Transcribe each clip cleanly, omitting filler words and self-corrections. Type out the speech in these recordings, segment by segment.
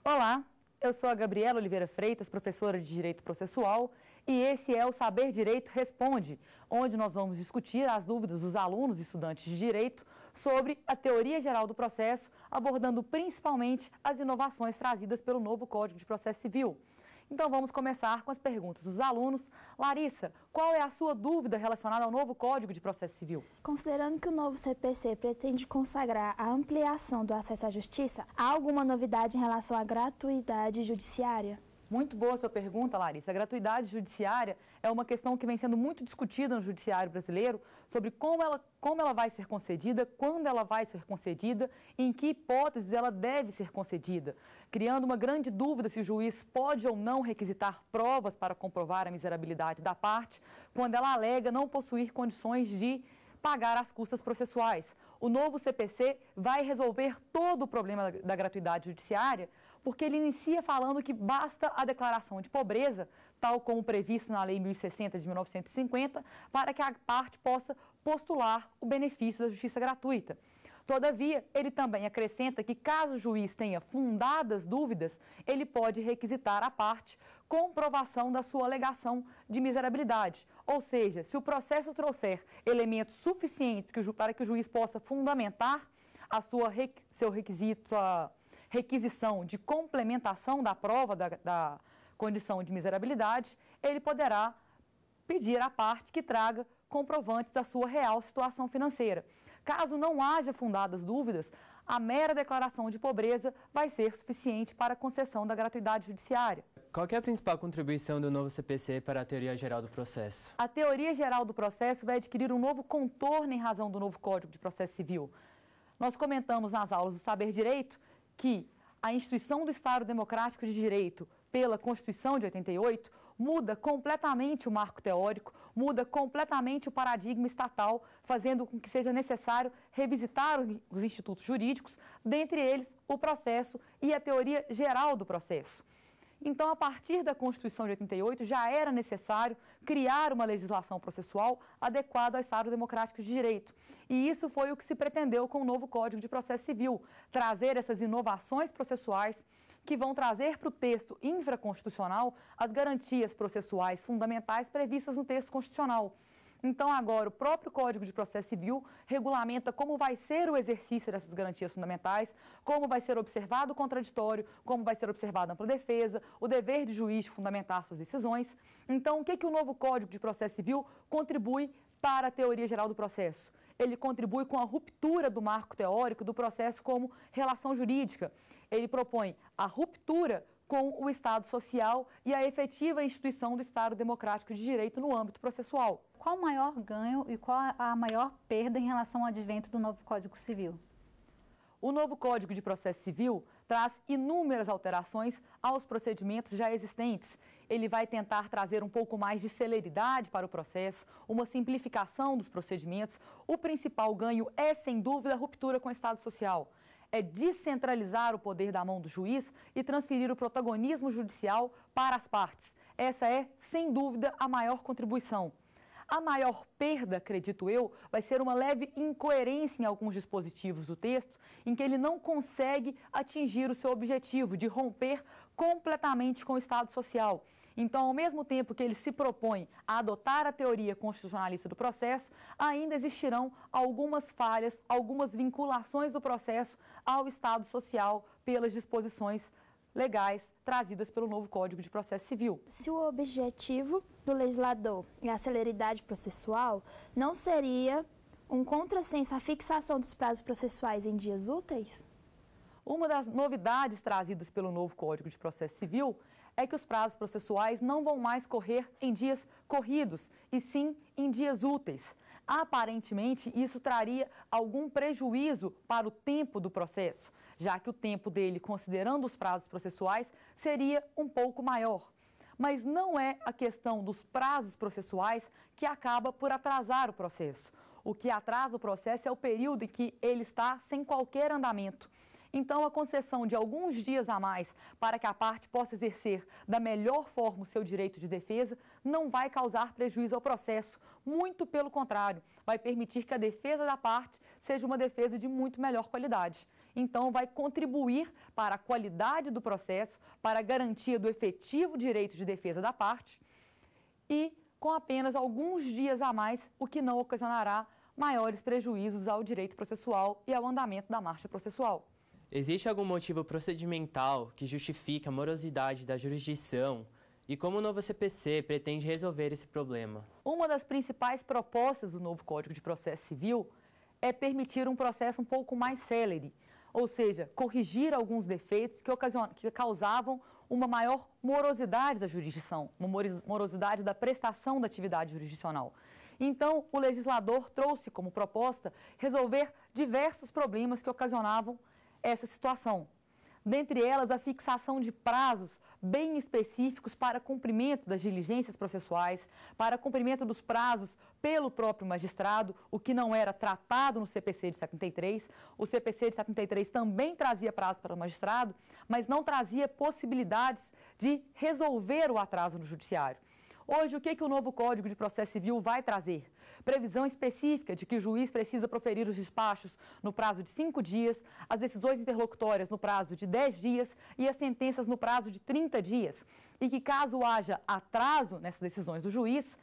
Olá, eu sou a Gabriela Oliveira Freitas, professora de Direito Processual, e esse é o Saber Direito Responde, onde nós vamos discutir as dúvidas dos alunos e estudantes de Direito sobre a teoria geral do processo, abordando principalmente as inovações trazidas pelo novo Código de Processo Civil. Então vamos começar com as perguntas dos alunos. Larissa, qual é a sua dúvida relacionada ao novo Código de Processo Civil? Considerando que o novo CPC pretende consagrar a ampliação do acesso à justiça, há alguma novidade em relação à gratuidade judiciária? Muito boa a sua pergunta, Larissa. A gratuidade judiciária é uma questão que vem sendo muito discutida no judiciário brasileiro sobre como ela vai ser concedida, quando ela vai ser concedida e em que hipóteses ela deve ser concedida, criando uma grande dúvida se o juiz pode ou não requisitar provas para comprovar a miserabilidade da parte quando ela alega não possuir condições de pagar as custas processuais. O novo CPC vai resolver todo o problema da gratuidade judiciária, porque ele inicia falando que basta a declaração de pobreza, tal como previsto na Lei 1060 de 1950, para que a parte possa postular o benefício da justiça gratuita. Todavia, ele também acrescenta que, caso o juiz tenha fundadas dúvidas, ele pode requisitar à parte comprovação da sua alegação de miserabilidade. Ou seja, se o processo trouxer elementos suficientes para que o juiz possa fundamentar sua requisição de complementação da prova da condição de miserabilidade, ele poderá pedir à parte que traga comprovantes da sua real situação financeira. Caso não haja fundadas dúvidas, a mera declaração de pobreza vai ser suficiente para a concessão da gratuidade judiciária. Qual é a principal contribuição do novo CPC para a teoria geral do processo? A teoria geral do processo vai adquirir um novo contorno em razão do novo Código de Processo Civil. Nós comentamos nas aulas do Saber Direito que a instituição do Estado Democrático de Direito pela Constituição de 88 muda completamente o marco teórico, muda completamente o paradigma estatal, fazendo com que seja necessário revisitar os institutos jurídicos, dentre eles o processo e a teoria geral do processo. Então, a partir da Constituição de 88, já era necessário criar uma legislação processual adequada ao Estado Democrático de Direito. E isso foi o que se pretendeu com o novo Código de Processo Civil, trazer essas inovações processuais que vão trazer para o texto infraconstitucional as garantias processuais fundamentais previstas no texto constitucional. Então, agora, o próprio Código de Processo Civil regulamenta como vai ser o exercício dessas garantias fundamentais, como vai ser observado o contraditório, como vai ser observada a ampla defesa, o dever de juiz de fundamentar suas decisões. Então, o que o novo Código de Processo Civil contribui para a teoria geral do processo? Ele contribui com a ruptura do marco teórico do processo como relação jurídica. Ele propõe a ruptura com o Estado social e a efetiva instituição do Estado Democrático de Direito no âmbito processual. Qual o maior ganho e qual a maior perda em relação ao advento do novo Código Civil? O novo Código de Processo Civil traz inúmeras alterações aos procedimentos já existentes. Ele vai tentar trazer um pouco mais de celeridade para o processo, uma simplificação dos procedimentos. O principal ganho é, sem dúvida, a ruptura com o Estado social. É descentralizar o poder da mão do juiz e transferir o protagonismo judicial para as partes. Essa é, sem dúvida, a maior contribuição. A maior perda, acredito eu, vai ser uma leve incoerência em alguns dispositivos do texto, em que ele não consegue atingir o seu objetivo de romper completamente com o Estado social. Então, ao mesmo tempo que ele se propõe a adotar a teoria constitucionalista do processo, ainda existirão algumas falhas, algumas vinculações do processo ao Estado social pelas disposições legais trazidas pelo novo Código de Processo Civil. Se o objetivo do legislador é a celeridade processual, não seria um contrassenso a fixação dos prazos processuais em dias úteis? Uma das novidades trazidas pelo novo Código de Processo Civil é que os prazos processuais não vão mais correr em dias corridos, e sim em dias úteis. Aparentemente, isso traria algum prejuízo para o tempo do processo, já que o tempo dele, considerando os prazos processuais, seria um pouco maior. Mas não é a questão dos prazos processuais que acaba por atrasar o processo. O que atrasa o processo é o período em que ele está sem qualquer andamento. Então, a concessão de alguns dias a mais para que a parte possa exercer da melhor forma o seu direito de defesa não vai causar prejuízo ao processo. Muito pelo contrário, vai permitir que a defesa da parte seja uma defesa de muito melhor qualidade. então vai contribuir para a qualidade do processo, para a garantia do efetivo direito de defesa da parte e com apenas alguns dias a mais, o que não ocasionará maiores prejuízos ao direito processual e ao andamento da marcha processual. Existe algum motivo procedimental que justifique a morosidade da jurisdição e como o novo CPC pretende resolver esse problema? Uma das principais propostas do novo Código de Processo Civil é permitir um processo um pouco mais célere, ou seja, corrigir alguns defeitos que causavam uma maior morosidade da jurisdição, uma morosidade da prestação da atividade jurisdicional. Então, o legislador trouxe como proposta resolver diversos problemas que ocasionavam essa situação. Dentre elas, a fixação de prazos bem específicos para cumprimento das diligências processuais, para cumprimento dos prazos pelo próprio magistrado, o que não era tratado no CPC de 73. O CPC de 73 também trazia prazo para o magistrado, mas não trazia possibilidades de resolver o atraso no judiciário. Hoje, o que o novo Código de Processo Civil vai trazer? Previsão específica de que o juiz precisa proferir os despachos no prazo de 5 dias, as decisões interlocutórias no prazo de 10 dias e as sentenças no prazo de 30 dias. E que, caso haja atraso nessas decisões do juiz,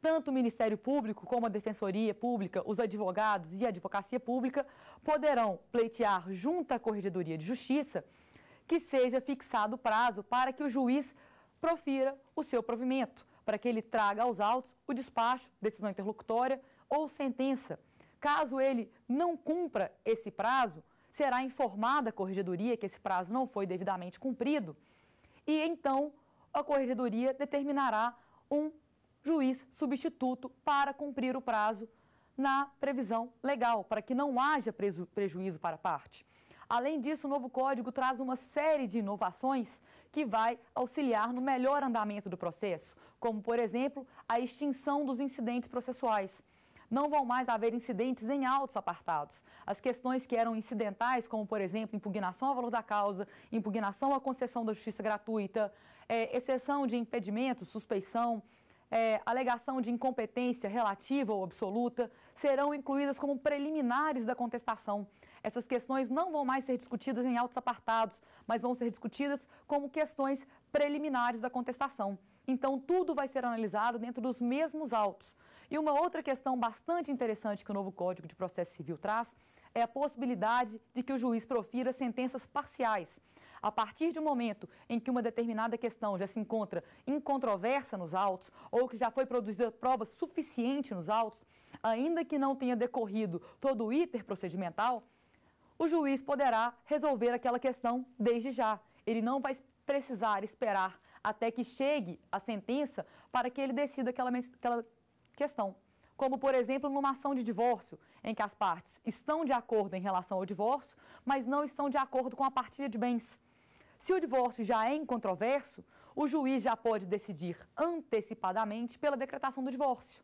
tanto o Ministério Público como a Defensoria Pública, os advogados e a Advocacia Pública poderão pleitear junto à Corregedoria de Justiça que seja fixado o prazo para que o juiz profira o seu provimento, para que ele traga aos autos o despacho, decisão interlocutória ou sentença. Caso ele não cumpra esse prazo, será informada a Corregedoria que esse prazo não foi devidamente cumprido e então a Corregedoria determinará um juiz substituto para cumprir o prazo na previsão legal, para que não haja prejuízo para a parte. Além disso, o novo Código traz uma série de inovações que vai auxiliar no melhor andamento do processo, como, por exemplo, a extinção dos incidentes processuais. Não vão mais haver incidentes em autos apartados. As questões que eram incidentais, como, por exemplo, impugnação ao valor da causa, impugnação à concessão da justiça gratuita, exceção de impedimento, suspeição, alegação de incompetência relativa ou absoluta, serão incluídas como preliminares da contestação. Essas questões não vão mais ser discutidas em autos apartados, mas vão ser discutidas como questões preliminares da contestação. Então, tudo vai ser analisado dentro dos mesmos autos. E uma outra questão bastante interessante que o novo Código de Processo Civil traz é a possibilidade de que o juiz profira sentenças parciais. A partir de um momento em que uma determinada questão já se encontra incontrovérsia nos autos ou que já foi produzida prova suficiente nos autos, ainda que não tenha decorrido todo o iter procedimental, o juiz poderá resolver aquela questão desde já. Ele não vai precisar esperar até que chegue a sentença para que ele decida aquela questão. Como, por exemplo, numa ação de divórcio, em que as partes estão de acordo em relação ao divórcio, mas não estão de acordo com a partilha de bens. Se o divórcio já é incontroverso, o juiz já pode decidir antecipadamente pela decretação do divórcio,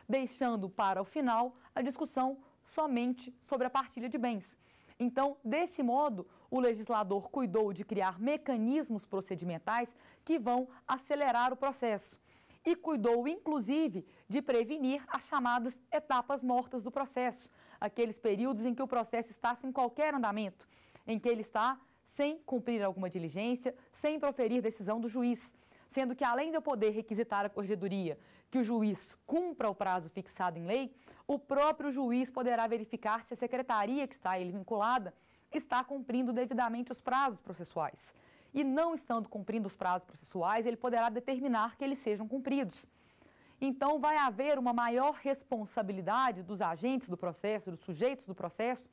deixando para o final a discussão somente sobre a partilha de bens. Então, desse modo, o legislador cuidou de criar mecanismos procedimentais que vão acelerar o processo e cuidou, inclusive, de prevenir as chamadas etapas mortas do processo, aqueles períodos em que o processo está sem qualquer andamento, em que ele está sem cumprir alguma diligência, sem proferir decisão do juiz, sendo que, além de eu poder requisitar à Corregedoria que o juiz cumpra o prazo fixado em lei, o próprio juiz poderá verificar se a secretaria que está a ele vinculada está cumprindo devidamente os prazos processuais. E não estando cumprindo os prazos processuais, ele poderá determinar que eles sejam cumpridos. Então, vai haver uma maior responsabilidade dos agentes do processo, dos sujeitos do processo,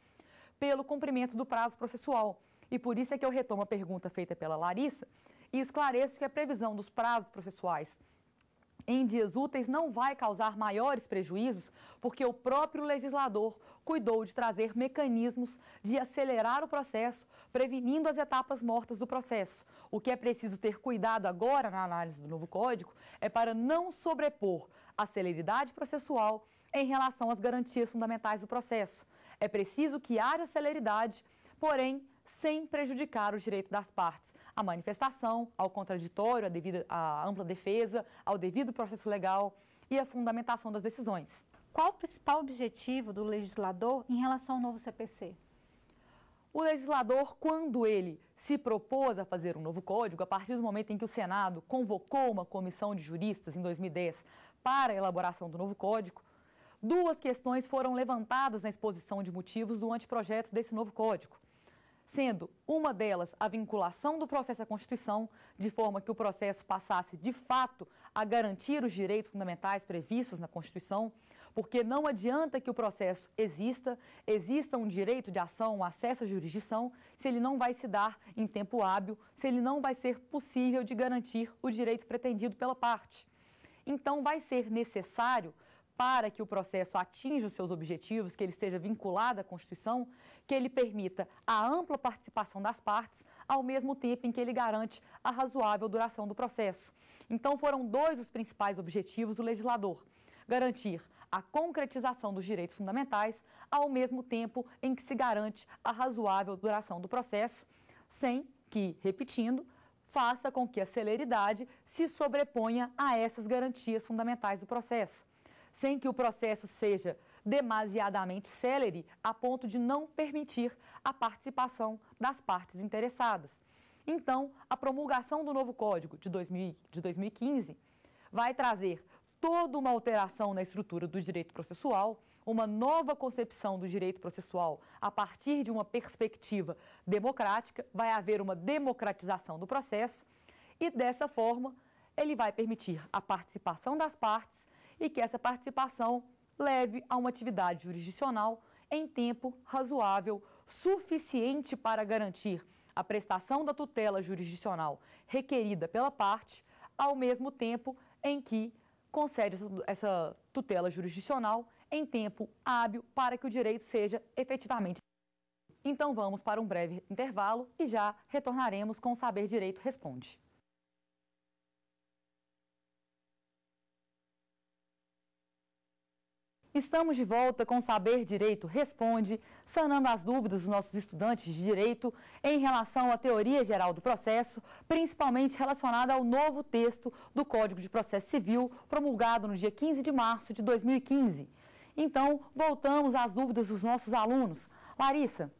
pelo cumprimento do prazo processual. E por isso é que eu retomo a pergunta feita pela Larissa e esclareço que a previsão dos prazos processuais em dias úteis não vai causar maiores prejuízos, porque o próprio legislador cuidou de trazer mecanismos de acelerar o processo, prevenindo as etapas mortas do processo. O que é preciso ter cuidado agora na análise do novo Código é para não sobrepor a celeridade processual em relação às garantias fundamentais do processo. É preciso que haja celeridade, porém, sem prejudicar o direito das partes à manifestação, ao contraditório, à ampla defesa, ao devido processo legal e à fundamentação das decisões. Qual o principal objetivo do legislador em relação ao novo CPC? O legislador, quando ele se propôs a fazer um novo código, a partir do momento em que o Senado convocou uma comissão de juristas em 2010 para a elaboração do novo código, duas questões foram levantadas na exposição de motivos do anteprojeto desse novo código, sendo uma delas a vinculação do processo à Constituição, de forma que o processo passasse, de fato, a garantir os direitos fundamentais previstos na Constituição, porque não adianta que o processo exista um direito de ação, um acesso à jurisdição, se ele não vai se dar em tempo hábil, se ele não vai ser possível de garantir o direito pretendido pela parte. Então, vai ser necessário, para que o processo atinja os seus objetivos, que ele esteja vinculado à Constituição, que ele permita a ampla participação das partes, ao mesmo tempo em que ele garante a razoável duração do processo. Então, foram dois os principais objetivos do legislador: garantir a concretização dos direitos fundamentais, ao mesmo tempo em que se garante a razoável duração do processo, sem que, repetindo, faça com que a celeridade se sobreponha a essas garantias fundamentais do processo, sem que o processo seja demasiadamente célere a ponto de não permitir a participação das partes interessadas. Então, a promulgação do novo Código de 2015 vai trazer toda uma alteração na estrutura do direito processual, uma nova concepção do direito processual a partir de uma perspectiva democrática, vai haver uma democratização do processo e, dessa forma, ele vai permitir a participação das partes e que essa participação leve a uma atividade jurisdicional em tempo razoável, suficiente para garantir a prestação da tutela jurisdicional requerida pela parte, ao mesmo tempo em que concede essa tutela jurisdicional em tempo hábil para que o direito seja efetivamente. Então vamos para um breve intervalo e já retornaremos com o Saber Direito Responde. Estamos de volta com o Saber Direito Responde, sanando as dúvidas dos nossos estudantes de Direito em relação à teoria geral do processo, principalmente relacionada ao novo texto do Código de Processo Civil, promulgado no dia 15 de março de 2015. Então, voltamos às dúvidas dos nossos alunos. Larissa.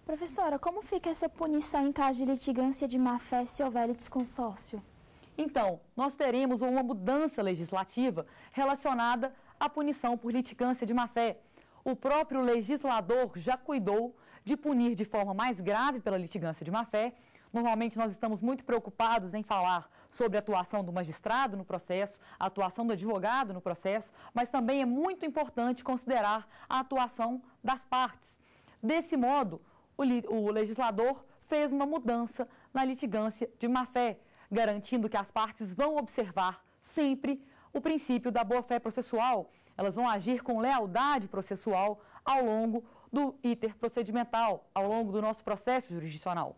Professora, como fica essa punição em caso de litigância de má-fé se houver litisconsórcio? Então, nós teremos uma mudança legislativa relacionada à punição por litigância de má-fé. O próprio legislador já cuidou de punir de forma mais grave pela litigância de má-fé. Normalmente nós estamos muito preocupados em falar sobre a atuação do magistrado no processo, a atuação do advogado no processo, mas também é muito importante considerar a atuação das partes. Desse modo, o legislador fez uma mudança na litigância de má-fé, garantindo que as partes vão observar sempre o princípio da boa-fé processual. Elas vão agir com lealdade processual ao longo do iter procedimental, ao longo do nosso processo jurisdicional.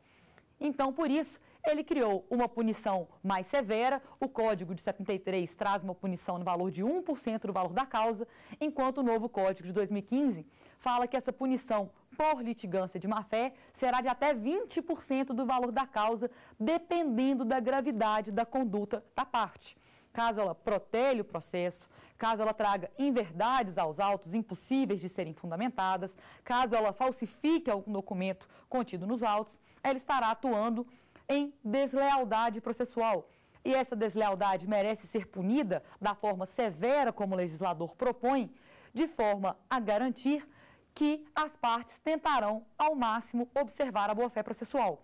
Então, por isso, ele criou uma punição mais severa. O Código de 73 traz uma punição no valor de 1% do valor da causa, enquanto o novo Código de 2015 fala que essa punição por litigância de má-fé será de até 20% do valor da causa, dependendo da gravidade da conduta da parte. Caso ela protele o processo, caso ela traga inverdades aos autos impossíveis de serem fundamentadas, caso ela falsifique algum documento contido nos autos, ela estará atuando em deslealdade processual. E essa deslealdade merece ser punida da forma severa como o legislador propõe, de forma a garantir que as partes tentarão ao máximo observar a boa-fé processual.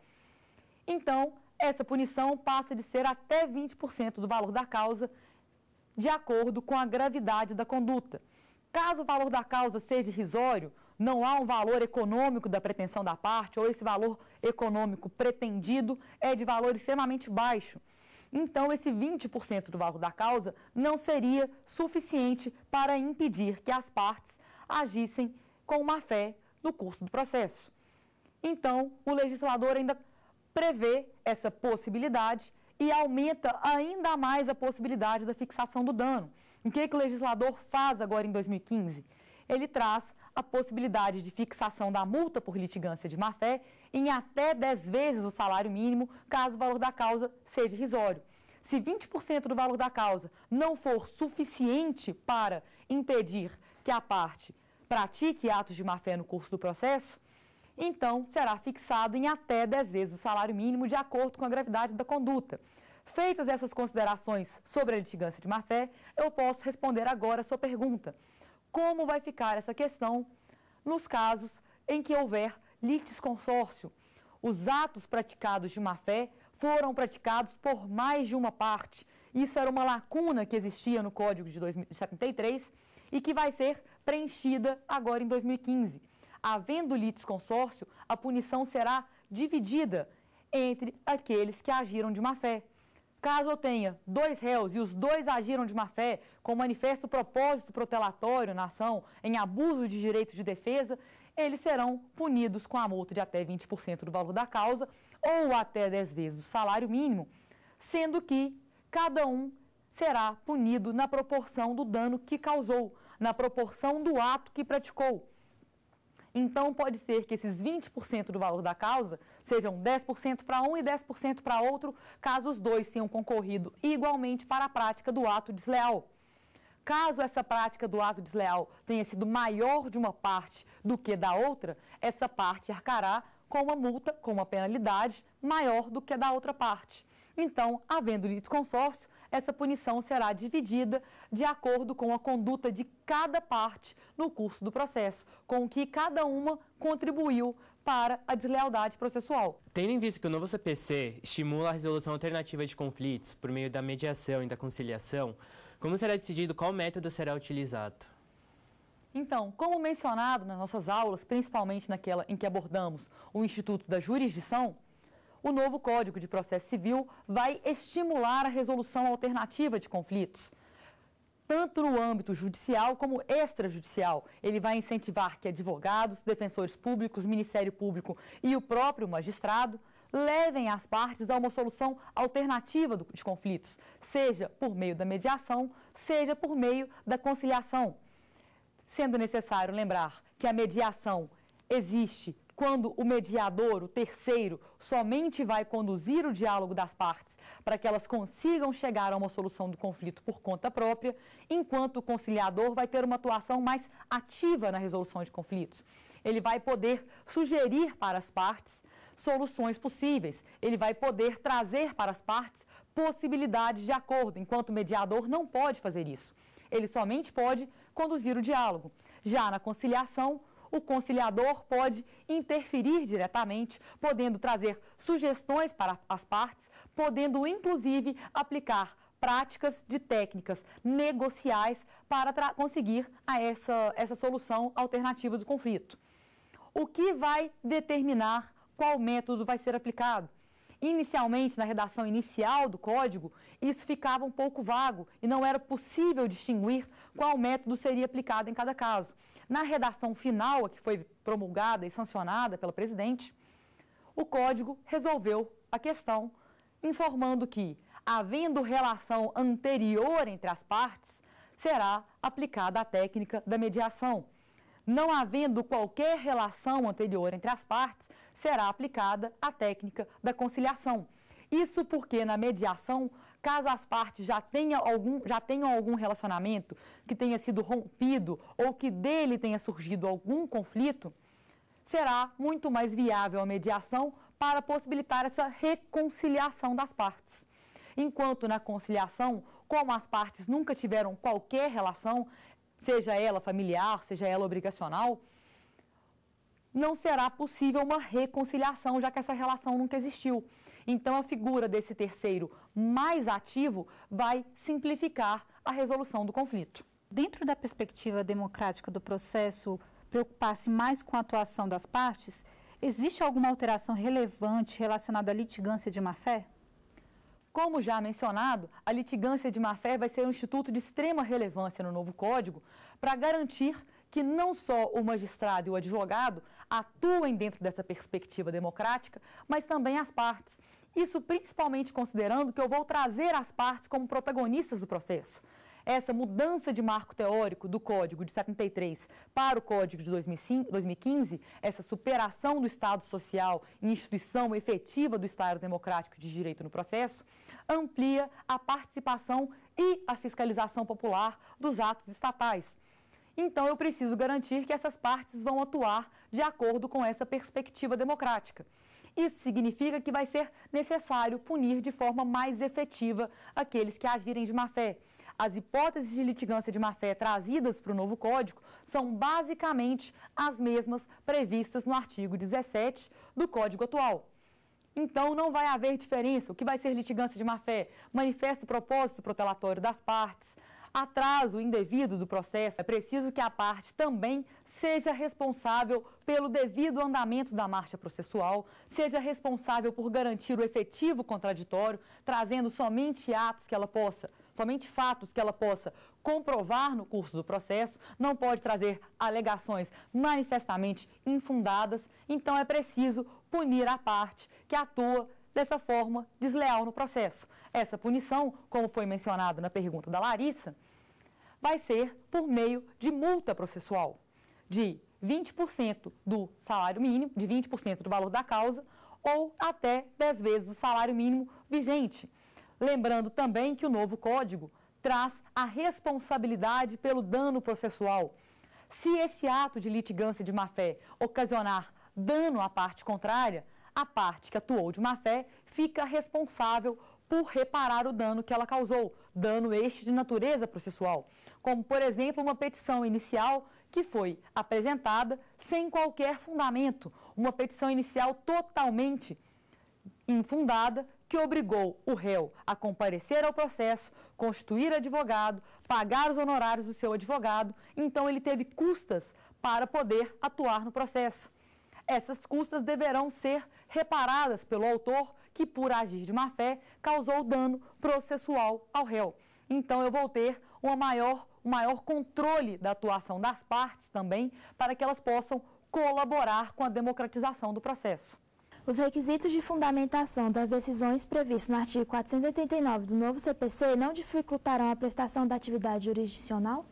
Então, essa punição passa de ser até 20% do valor da causa, de acordo com a gravidade da conduta. Caso o valor da causa seja irrisório, não há um valor econômico da pretensão da parte, ou esse valor econômico pretendido é de valor extremamente baixo. Então, esse 20% do valor da causa não seria suficiente para impedir que as partes agissem com má-fé no curso do processo. Então, o legislador ainda prevê essa possibilidade e aumenta ainda mais a possibilidade da fixação do dano. O que o legislador faz agora em 2015? Ele traz a possibilidade de fixação da multa por litigância de má-fé em até 10 vezes o salário mínimo, caso o valor da causa seja irrisório. Se 20% do valor da causa não for suficiente para impedir que a parte pratique atos de má-fé no curso do processo, então será fixado em até 10 vezes o salário mínimo de acordo com a gravidade da conduta. Feitas essas considerações sobre a litigância de má-fé, eu posso responder agora a sua pergunta. Como vai ficar essa questão nos casos em que houver litisconsórcio? Os atos praticados de má-fé foram praticados por mais de uma parte. Isso era uma lacuna que existia no Código de 73 e que vai ser preenchida agora em 2015. Havendo litisconsórcio, a punição será dividida entre aqueles que agiram de má-fé. Caso eu tenha 2 réus e os 2 agiram de má-fé com manifesto propósito protelatório na ação em abuso de direito de defesa, eles serão punidos com a multa de até 20% do valor da causa ou até 10 vezes o salário mínimo, sendo que cada um será punido na proporção do dano que causou, na proporção do ato que praticou. Então, pode ser que esses 20% do valor da causa sejam 10% para um e 10% para outro, caso os 2 tenham concorrido igualmente para a prática do ato desleal. Caso essa prática do ato desleal tenha sido maior de uma parte do que da outra, essa parte arcará com uma multa, com uma penalidade maior do que a da outra parte. Então, havendo litisconsórcio, essa punição será dividida de acordo com a conduta de cada parte no curso do processo, com o que cada uma contribuiu para a deslealdade processual. Tendo em vista que o novo CPC estimula a resolução alternativa de conflitos por meio da mediação e da conciliação, como será decidido qual método será utilizado? Então, como mencionado nas nossas aulas, principalmente naquela em que abordamos o Instituto da Jurisdição, o novo Código de Processo Civil vai estimular a resolução alternativa de conflitos, tanto no âmbito judicial como extrajudicial. Ele vai incentivar que advogados, defensores públicos, Ministério Público e o próprio magistrado levem as partes a uma solução alternativa de conflitos, seja por meio da mediação, seja por meio da conciliação. Sendo necessário lembrar que a mediação existe quando o mediador, o terceiro, somente vai conduzir o diálogo das partes para que elas consigam chegar a uma solução do conflito por conta própria, enquanto o conciliador vai ter uma atuação mais ativa na resolução de conflitos. Ele vai poder sugerir para as partes soluções possíveis, ele vai poder trazer para as partes possibilidades de acordo, enquanto o mediador não pode fazer isso. Ele somente pode conduzir o diálogo. Já na conciliação, o conciliador pode interferir diretamente, podendo trazer sugestões para as partes, podendo inclusive aplicar práticas de técnicas negociais para conseguir essa solução alternativa do conflito. O que vai determinar qual método vai ser aplicado? Inicialmente, na redação inicial do Código, isso ficava um pouco vago e não era possível distinguir qual método seria aplicado em cada caso. Na redação final, que foi promulgada e sancionada pela Presidente, o Código resolveu a questão, informando que, havendo relação anterior entre as partes, será aplicada a técnica da mediação. Não havendo qualquer relação anterior entre as partes, será aplicada a técnica da conciliação. Isso porque na mediação, caso as partes já tenham algum relacionamento que tenha sido rompido ou que dele tenha surgido algum conflito, será muito mais viável a mediação para possibilitar essa reconciliação das partes. Enquanto na conciliação, como as partes nunca tiveram qualquer relação, seja ela familiar, seja ela obrigacional, não será possível uma reconciliação, já que essa relação nunca existiu. Então, a figura desse terceiro mais ativo vai simplificar a resolução do conflito. Dentro da perspectiva democrática do processo, preocupar-se mais com a atuação das partes, existe alguma alteração relevante relacionada à litigância de má-fé? Como já mencionado, a litigância de má-fé vai ser um instituto de extrema relevância no novo Código para garantir que não só o magistrado e o advogado atuem dentro dessa perspectiva democrática, mas também as partes. Isso principalmente considerando que eu vou trazer as partes como protagonistas do processo. Essa mudança de marco teórico do Código de 73 para o Código de 2015, essa superação do Estado social em instituição efetiva do Estado democrático de direito no processo, amplia a participação e a fiscalização popular dos atos estatais. Então, eu preciso garantir que essas partes vão atuar de acordo com essa perspectiva democrática. Isso significa que vai ser necessário punir de forma mais efetiva aqueles que agirem de má-fé. As hipóteses de litigância de má-fé trazidas para o novo Código são basicamente as mesmas previstas no artigo 17 do Código atual. Então, não vai haver diferença. O que vai ser litigância de má-fé? Manifesto propósito protelatório das partes, atraso indevido do processo. É preciso que a parte também seja responsável pelo devido andamento da marcha processual, seja responsável por garantir o efetivo contraditório, trazendo somente fatos que ela possa comprovar no curso do processo, não pode trazer alegações manifestamente infundadas, então é preciso punir a parte que atua dessa forma desleal no processo. Essa punição, como foi mencionado na pergunta da Larissa, vai ser por meio de multa processual, de 20% do salário mínimo, de 20% do valor da causa, ou até 10 vezes o salário mínimo vigente. Lembrando também que o novo Código traz a responsabilidade pelo dano processual. Se esse ato de litigância de má-fé ocasionar dano à parte contrária, a parte que atuou de má-fé fica responsável por reparar o dano que ela causou, dano este de natureza processual, como, por exemplo, uma petição inicial que foi apresentada sem qualquer fundamento, uma petição inicial totalmente infundada que obrigou o réu a comparecer ao processo, constituir advogado, pagar os honorários do seu advogado, então ele teve custas para poder atuar no processo. Essas custas deverão ser reparadas pelo autor que, por agir de má-fé, causou dano processual ao réu. Então, eu vou ter um maior controle da atuação das partes também, para que elas possam colaborar com a democratização do processo. Os requisitos de fundamentação das decisões previstos no artigo 489 do novo CPC não dificultarão a prestação da atividade jurisdicional?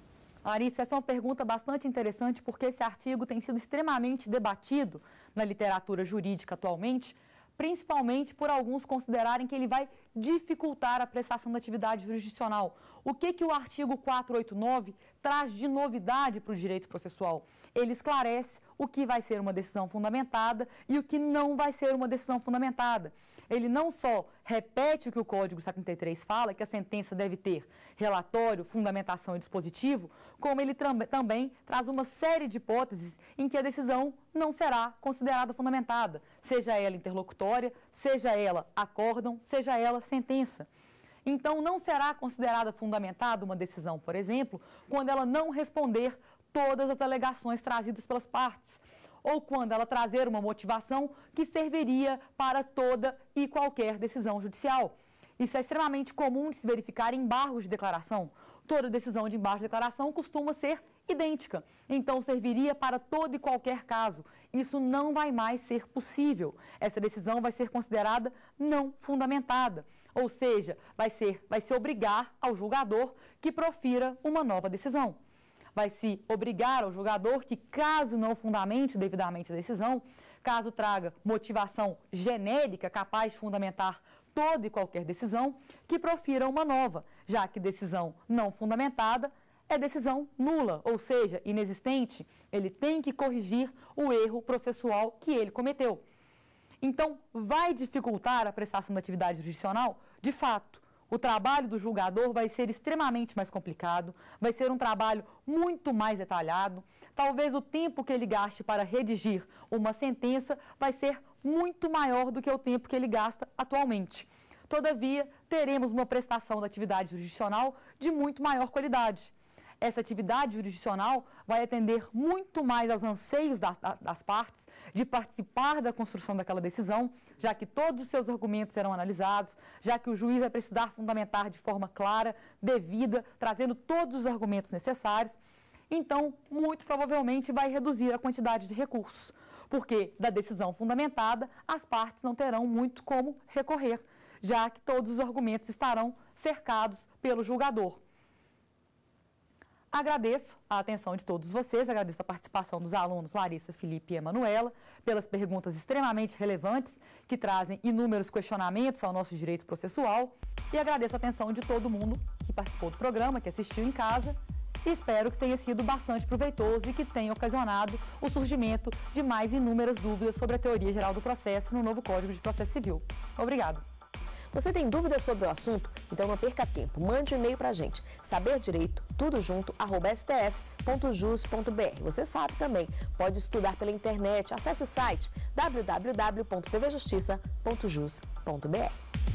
Larissa, essa é uma pergunta bastante interessante, porque esse artigo tem sido extremamente debatido na literatura jurídica atualmente, principalmente por alguns considerarem que ele vai dificultar a prestação da atividade jurisdicional. O que o artigo 489 traz de novidade para o direito processual? Ele esclarece o que vai ser uma decisão fundamentada e o que não vai ser uma decisão fundamentada. Ele não só repete o que o Código 73 fala, que a sentença deve ter relatório, fundamentação e dispositivo, como ele também traz uma série de hipóteses em que a decisão não será considerada fundamentada, seja ela interlocutória, seja ela acórdão, seja ela sentença. Então, não será considerada fundamentada uma decisão, por exemplo, quando ela não responder todas as alegações trazidas pelas partes, ou quando ela trazer uma motivação que serviria para toda e qualquer decisão judicial. Isso é extremamente comum de se verificar em embargos de declaração. Toda decisão de embargo de declaração costuma ser idêntica, então serviria para todo e qualquer caso. Isso não vai mais ser possível. Essa decisão vai ser considerada não fundamentada, ou seja, vai se obrigar ao julgador que profira uma nova decisão. Vai se obrigar ao julgador que, caso não fundamente devidamente a decisão, caso traga motivação genérica capaz de fundamentar toda e qualquer decisão, que profira uma nova, já que decisão não fundamentada é decisão nula, ou seja, inexistente. Ele tem que corrigir o erro processual que ele cometeu. Então, vai dificultar a prestação da atividade jurisdicional? De fato. O trabalho do julgador vai ser extremamente mais complicado, vai ser um trabalho muito mais detalhado. Talvez o tempo que ele gaste para redigir uma sentença vai ser muito maior do que o tempo que ele gasta atualmente. Todavia, teremos uma prestação da atividade jurisdicional de muito maior qualidade. Essa atividade jurisdicional vai atender muito mais aos anseios das partes de participar da construção daquela decisão, já que todos os seus argumentos serão analisados, já que o juiz vai precisar fundamentar de forma clara, devida, trazendo todos os argumentos necessários. Então, muito provavelmente vai reduzir a quantidade de recursos, porque da decisão fundamentada, as partes não terão muito como recorrer, já que todos os argumentos estarão cercados pelo julgador. Agradeço a atenção de todos vocês, agradeço a participação dos alunos Larissa, Felipe e Emanuela, pelas perguntas extremamente relevantes que trazem inúmeros questionamentos ao nosso direito processual, e agradeço a atenção de todo mundo que participou do programa, que assistiu em casa, e espero que tenha sido bastante proveitoso e que tenha ocasionado o surgimento de mais inúmeras dúvidas sobre a teoria geral do processo no novo Código de Processo Civil. Obrigada. Você tem dúvidas sobre o assunto? Então não perca tempo. Mande um e-mail para a gente, saberdireito@stf.jus.br. Você sabe também, pode estudar pela internet. Acesse o site www.tvjustiça.jus.br.